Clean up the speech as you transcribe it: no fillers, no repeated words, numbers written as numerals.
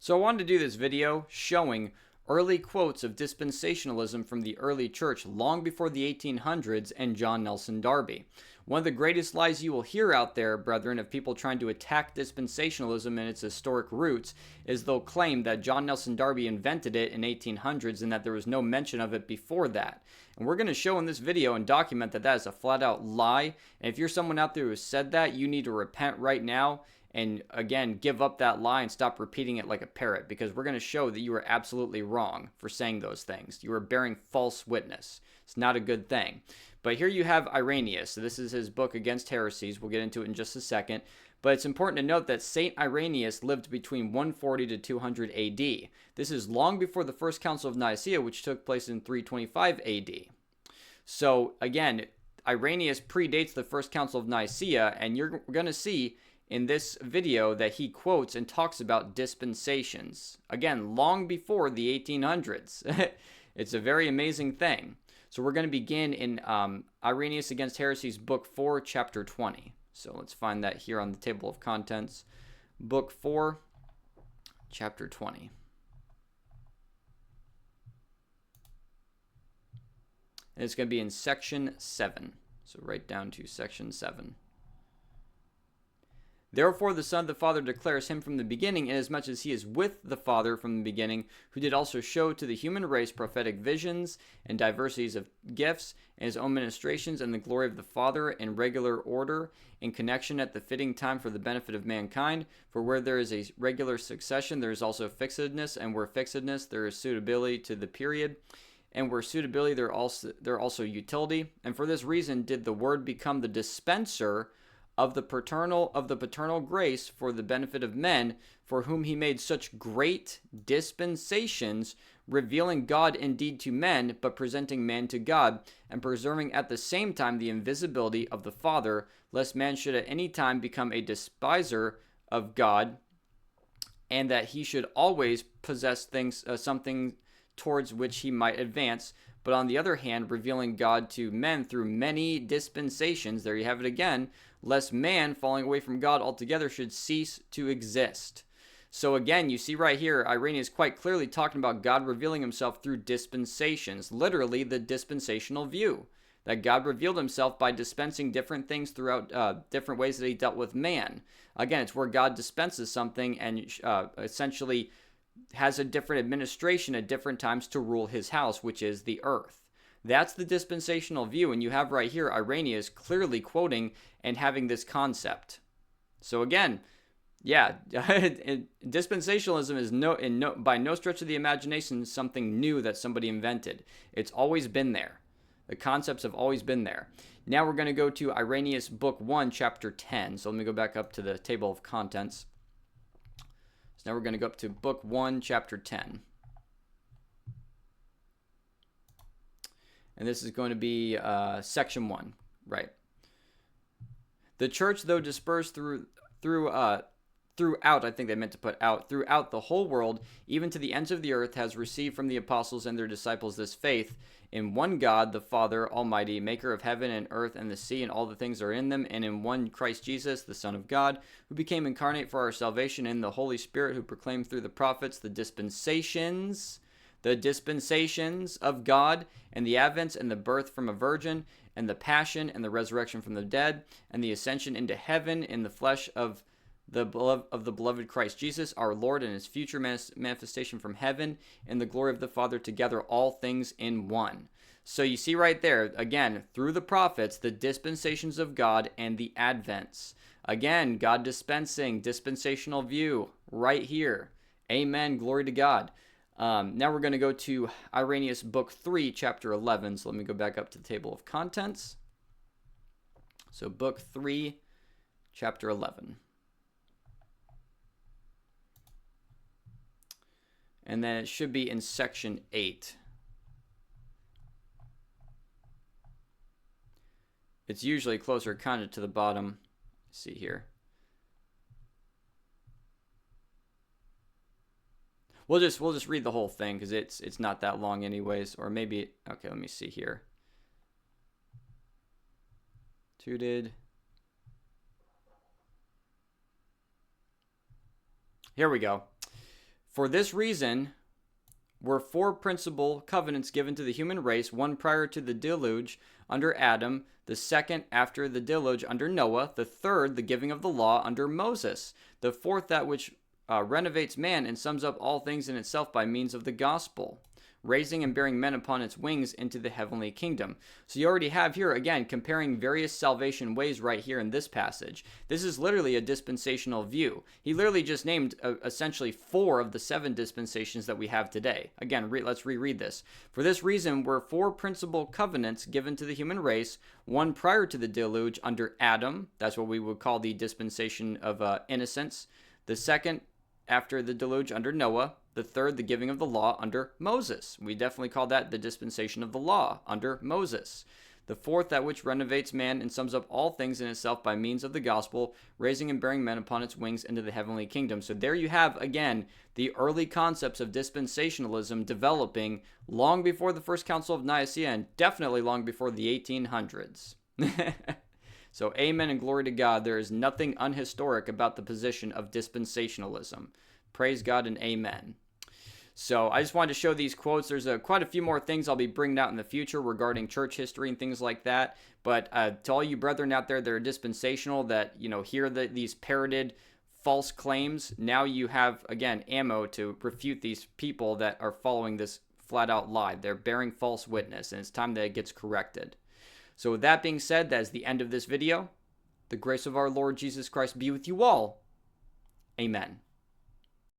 So I wanted to do this video showing early quotes of dispensationalism from the early church long before the 1800s and John Nelson Darby. One of the greatest lies you will hear out there, brethren, of people trying to attack dispensationalism and its historic roots is they'll claim that John Nelson Darby invented it in 1800s and that there was no mention of it before that. And we're going to show in this video and document that that is a flat out lie. And if you're someone out there who has said that, you need to repent right now. And again, give up that lie and stop repeating it like a parrot, because we're going to show that you are absolutely wrong for saying those things. You are bearing false witness. It's not a good thing. But here you have Irenaeus. So this is his book Against Heresies. We'll get into it in just a second. But it's important to note that St. Irenaeus lived between 140 to 200 AD. This is long before the First Council of Nicaea, which took place in 325 AD. So again, Irenaeus predates the First Council of Nicaea, and you're going to see in this video that he quotes and talks about dispensations. Again, long before the 1800s. It's a very amazing thing. So we're going to begin in Irenaeus Against Heresies, Book 4, Chapter 20. So let's find that here on the table of contents. Book 4, Chapter 20. And it's going to be in Section 7. So right down to Section 7. Therefore the Son of the Father declares him from the beginning, inasmuch as he is with the Father from the beginning, who did also show to the human race prophetic visions and diversities of gifts, and his own ministrations, and the glory of the Father in regular order, in connection at the fitting time for the benefit of mankind. For where there is a regular succession, there is also fixedness, and where fixedness, there is suitability to the period. And where suitability, there also utility. And for this reason did the Word become the dispenser of the paternal grace for the benefit of men, for whom he made such great dispensations, revealing God indeed to men, but presenting man to God, and preserving at the same time the invisibility of the Father, lest man should at any time become a despiser of God, and that he should always possess things, something towards which he might advance. But on the other hand, revealing God to men through many dispensations, there you have it again, lest man, falling away from God altogether, should cease to exist. So again, you see right here, Irenaeus is quite clearly talking about God revealing himself through dispensations, literally the dispensational view, that God revealed himself by dispensing different things throughout different ways that he dealt with man. Again, it's where God dispenses something and essentially has a different administration at different times to rule his house, which is the earth. That's the dispensational view, and you have right here Irenaeus clearly quoting and having this concept. So again, yeah, dispensationalism is by no stretch of the imagination something new that somebody invented. It's always been there. The concepts have always been there. Now we're going to go to Irenaeus Book 1, Chapter 10. So let me go back up to the table of contents. So now we're going to go up to Book 1, Chapter 10. And this is going to be Section 1, right? The church, though dispersed throughout, I think they meant to put out, throughout the whole world, even to the ends of the earth, has received from the apostles and their disciples this faith in one God, the Father Almighty, maker of heaven and earth and the sea and all the things that are in them, and in one Christ Jesus, the Son of God, who became incarnate for our salvation, and the Holy Spirit, who proclaimed through the prophets the dispensations of God, and the advents and the birth from a virgin, and the passion and the resurrection from the dead, and the ascension into heaven in the flesh of the beloved Christ Jesus, our Lord, and his future manifestation from heaven, and the glory of the Father, together all things in one. So you see right there, again, through the prophets, the dispensations of God and the advents. Again, God dispensing, dispensational view, right here. Amen, glory to God. Now we're going to go to Irenaeus Book 3, Chapter 11. So let me go back up to the table of contents. So Book 3, Chapter 11. And then it should be in Section 8. It's usually closer kind of to the bottom. Let's see here. We'll just read the whole thing because it's not that long anyways. Or maybe, okay, let me see here. Tooted. Here we go. For this reason, were four principal covenants given to the human race, one prior to the deluge under Adam, the second after the deluge under Noah, the third the giving of the law under Moses, the fourth that which renovates man and sums up all things in itself by means of the gospel, raising and bearing men upon its wings into the heavenly kingdom. So you already have here, again, comparing various salvation ways right here in this passage. This is literally a dispensational view. He literally just named essentially 4 of the 7 dispensations that we have today. Again, let's reread this. For this reason were 4 principal covenants given to the human race, one prior to the deluge under Adam. That's what we would call the dispensation of innocence. The second after the deluge under Noah, the third the giving of the law under Moses. We definitely call that the dispensation of the law under Moses. The fourth that which renovates man and sums up all things in itself by means of the gospel, raising and bearing men upon its wings into the heavenly kingdom. So there you have, again, the early concepts of dispensationalism developing long before the First Council of Nicaea and definitely long before the 1800s. So amen and glory to God. There is nothing unhistoric about the position of dispensationalism. Praise God and amen. So I just wanted to show these quotes. There's quite a few more things I'll be bringing out in the future regarding church history and things like that. But to all you brethren out there that are dispensational, that hear these parroted false claims, now you have, again, ammo to refute these people that are following this flat-out lie. They're bearing false witness, and it's time that it gets corrected. So with that being said, that is the end of this video. The grace of our Lord Jesus Christ be with you all. Amen.